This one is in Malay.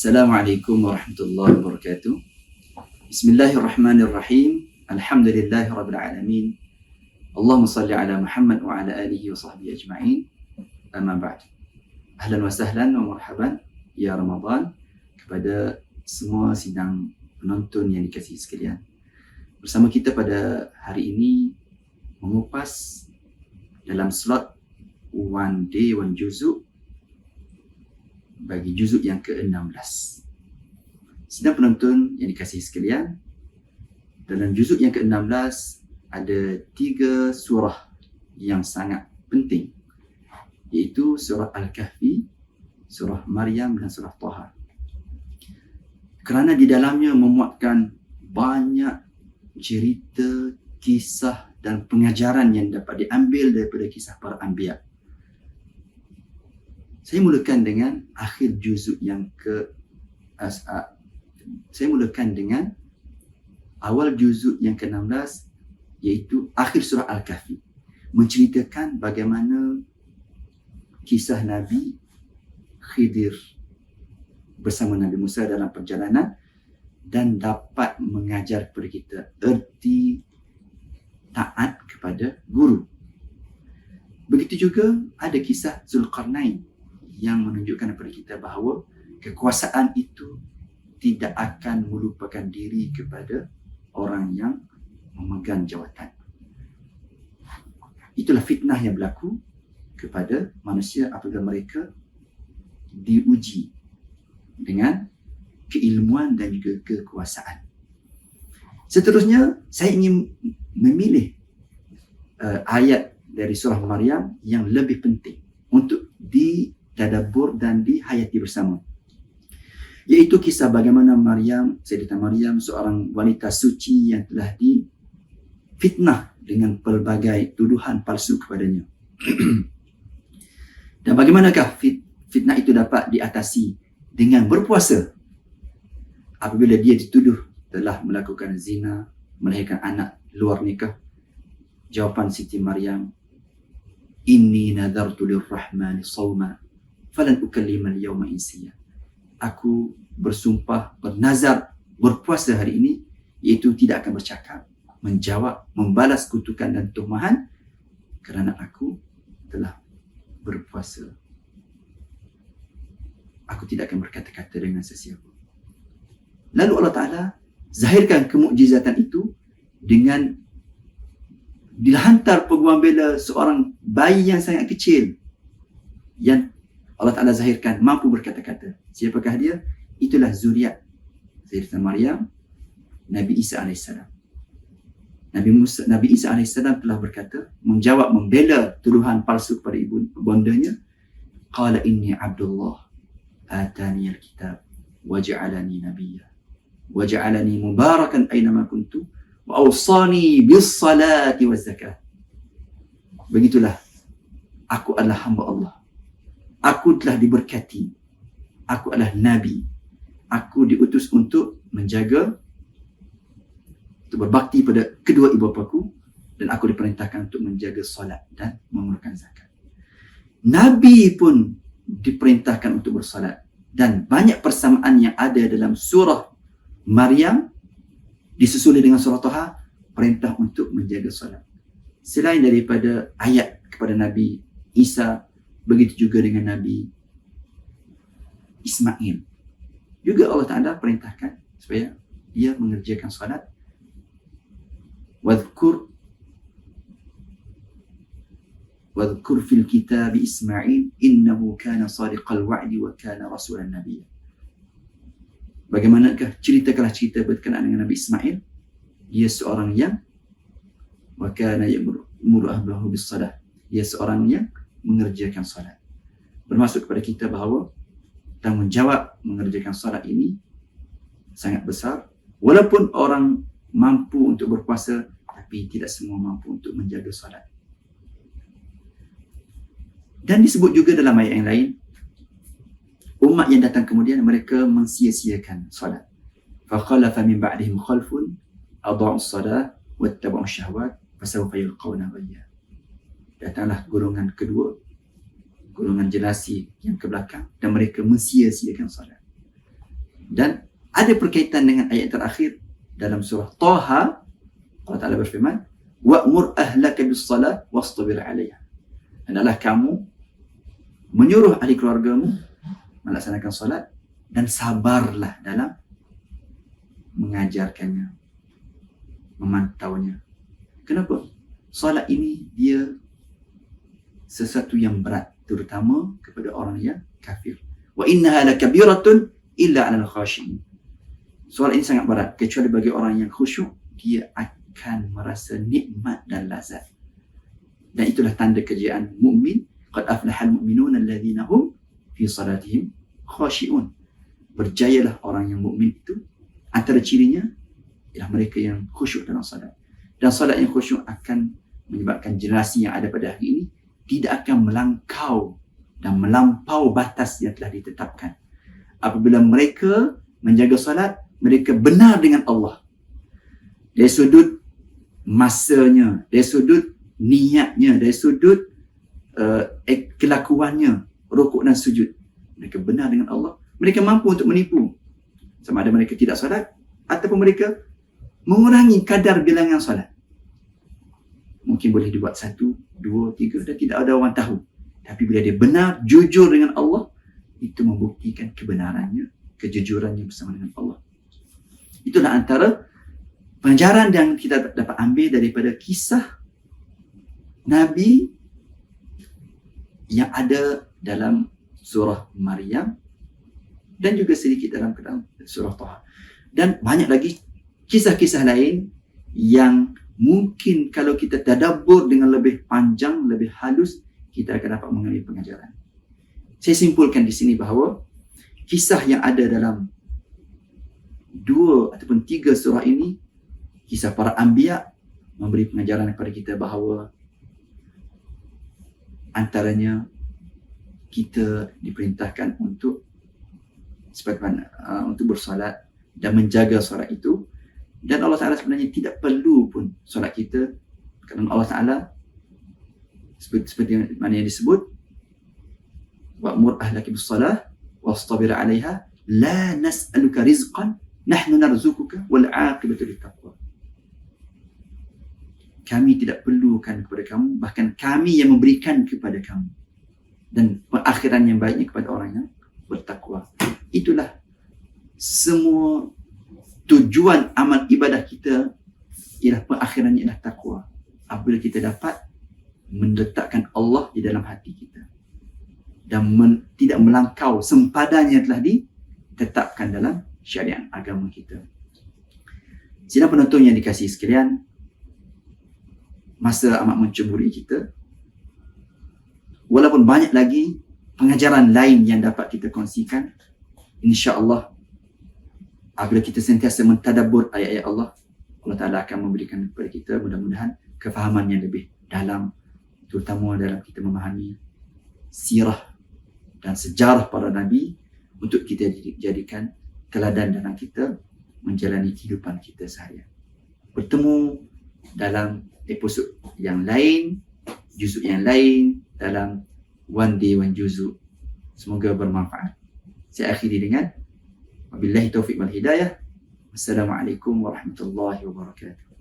Assalamualaikum warahmatullahi wabarakatuh. Bismillahirrahmanirrahim. Alhamdulillahirabbil alamin. Allahumma salli ala Muhammad wa ala alihi wa sahbihi ajma'in. Amma ba'd. Ahlan wa sahlan wa marhaban ya Ramadan kepada semua sidang penonton yang dikasihi sekalian. Bersama kita pada hari ini mengupas dalam slot one day one juzuk bagi juzuk yang ke-16. Sidang penonton yang dikasihi sekalian, dalam juzuk yang ke-16 ada 3 surah yang sangat penting, iaitu surah Al-Kahfi, surah Maryam dan surah Taha. Kerana di dalamnya memuatkan banyak cerita, kisah dan pengajaran yang dapat diambil daripada kisah para anbiya. Saya mulakan dengan akhir juzuk yang saya mulakan dengan awal juzuk yang ke-16, iaitu akhir surah Al-Kahfi, menceritakan bagaimana kisah Nabi Khidir bersama Nabi Musa dalam perjalanan dan dapat mengajar kepada kita erti taat kepada guru. Begitu juga ada kisah Zulkarnain yang menunjukkan kepada kita bahawa kekuasaan itu tidak akan melupakan diri kepada orang yang memegang jawatan. Itulah fitnah yang berlaku kepada manusia apabila mereka diuji dengan keilmuan dan juga kekuasaan. Seterusnya, saya ingin memilih ayat dari surah Maryam yang lebih penting untuk ditadabbur dan dihayati bersama, iaitu kisah bagaimana Sayyidatuna Maryam, seorang wanita suci yang telah difitnah dengan pelbagai tuduhan palsu kepadanya. Dan bagaimanakah fitnah itu dapat diatasi? Dengan berpuasa. Apabila dia dituduh telah melakukan zina, melahirkan anak luar nikah, jawapan Siti Maryam, inni nadartu lirrahmani sawma falan ukallima al-yawma insiya. Aku bersumpah, bernazar, berpuasa hari ini, iaitu tidak akan bercakap, menjawab, membalas kutukan dan tuduhan kerana aku telah berpuasa. Aku tidak akan berkata-kata dengan sesiapa. Lalu Allah Ta'ala zahirkan kemukjizatan itu dengan dihantar peguam bela seorang bayi yang sangat kecil yang Allah Ta'ala zahirkan mampu berkata-kata. Siapakah dia? Itulah zuriat Sayyidatuna Maryam, Nabi Isa AS. Nabi Isa AS telah berkata, menjawab, membela tuduhan palsu kepada bondanya, qala inni abdullah atani al-kitab waja'alani nabiyya waja'alani mubarakan aynama kuntu wa awsani bis salati waz zakah. Begitulah, aku adalah hamba Allah. Aku telah diberkati. Aku adalah Nabi. Aku diutus untuk menjaga, untuk berbakti pada kedua ibu bapaku, dan aku diperintahkan untuk menjaga solat dan mengeluarkan zakat. Nabi pun diperintahkan untuk bersolat. Dan banyak persamaan yang ada dalam surah Maryam disusuli dengan surah Taha, perintah untuk menjaga solat. Selain daripada ayat kepada Nabi Isa, begitu juga dengan Nabi Ismail. Juga Allah Ta'ala perintahkan supaya dia mengerjakan solat. Wadhkur fil kitab Ismail innahu kana sadiqal wa'di wa kana rasulan nabiyya. Bagaimanakah cerita berkenaan dengan Nabi Ismail? Dia seorang yang wa kana ya'muru ahlahu bis salah. Dia seorang yang mengerjakan solat. Bermaksud kepada kita bahawa tanggungjawab mengerjakan solat ini sangat besar. Walaupun orang mampu untuk berpuasa, tapi tidak semua mampu untuk menjaga solat. Dan disebut juga dalam ayat yang lain, umat yang datang kemudian mereka mensia-siakan solat. فَخَلَفَ مِنْ بَعْدِهِمْ خَلْفٌ أَضَاعُوا الصَّلَاةَ وَاتَّبَعُوا الشَّهَوَاتِ فَسَوْفَ يَلْقَوْنَ غَيًّا. Datanglah golongan kedua, golongan generasi yang ke belakang, dan mereka mensia-siakan solat. Dan ada berkaitan dengan ayat terakhir dalam surah Taha. Allah Ta'ala berfirman, wa'mur ahlaka bis-salat wastabir 'alaiha. Hendaklah kamu menyuruh ahli keluargamu melaksanakan solat dan sabarlah dalam mengajarkannya, memantaunya. Kenapa? Solat ini dia sesuatu yang berat, terutama kepada orang yang kafir. Wa innaha lakabiratun illa 'alal khashi'in. Solat ini sangat berat kecuali bagi orang yang khusyuk, dia akan merasa nikmat dan lazat. Dan itulah tanda kejayaan mukmin. Qad aflahal mu'minuna alladhina hum fi salatihim khashi'un. Berjayalah orang yang mukmin itu. Antara cirinya ialah mereka yang khusyuk dalam salat. Dan salat yang khusyuk akan menyebabkan generasi yang ada pada hari ini tidak akan melangkau dan melampau batas yang telah ditetapkan. Apabila mereka menjaga salat, mereka benar dengan Allah. Dari sudut masanya, dari sudut niatnya, dari sudut kelakuannya, rukuk dan sujud. Mereka benar dengan Allah. Mereka mampu untuk menipu. Sama ada mereka tidak solat ataupun mereka mengurangi kadar bilangan solat. Mungkin boleh dibuat 1, 2, 3 dan tidak ada orang tahu. Tapi bila dia benar, jujur dengan Allah, itu membuktikan kebenarannya, kejujurannya bersama dengan Allah. Itulah antara pengajaran yang kita dapat ambil daripada kisah Nabi yang ada dalam surah Maryam dan juga sedikit dalam surah Taha. Dan banyak lagi kisah-kisah lain yang mungkin kalau kita tadabbur dengan lebih panjang, lebih halus, kita akan dapat mengambil pengajaran. Saya simpulkan di sini bahawa kisah yang ada dalam 2 ataupun 3 surah ini, kisah para anbiya, memberi pengajaran kepada kita bahawa antaranya kita diperintahkan untuk untuk bersolat dan menjaga solat itu. Dan Allah Ta'ala sebenarnya tidak perlu pun solat kita, kerana Allah Ta'ala seperti mana yang disebut, wa'mur ahlaka bis-salah wastabir 'alaiha la nas'aluka rizqan nahnu narzuquka wal 'aqibatu lit-taqwa. Kami tidak perlukan kepada kamu, bahkan kami yang memberikan kepada kamu, dan perakhiran yang baiknya kepada orang yang bertakwa. Itulah semua tujuan amal ibadah kita, ialah perakhirannya ialah takwa. Apabila kita dapat meletakkan Allah di dalam hati kita dan tidak melangkau sempadan yang telah ditetapkan dalam syariat agama kita. Sidang penonton yang dikasihi sekalian, masa amat mencemburi kita. Walaupun banyak lagi pengajaran lain yang dapat kita kongsikan, insya-Allah apabila kita sentiasa mentadabbur ayat-ayat Allah, Allah Ta'ala akan memberikan kepada kita mudah-mudahan kefahaman yang lebih dalam, terutama dalam kita memahami sirah dan sejarah para Nabi, untuk kita jadikan teladan dalam kita menjalani kehidupan kita seharian. Bertemu dalam episod yang lain, juzuk yang lain dalam One Day One Juzuk. Semoga bermanfaat. Saya akhiri dengan wabillahi taufiq wal hidayah. Wassalamualaikum warahmatullahi wabarakatuh.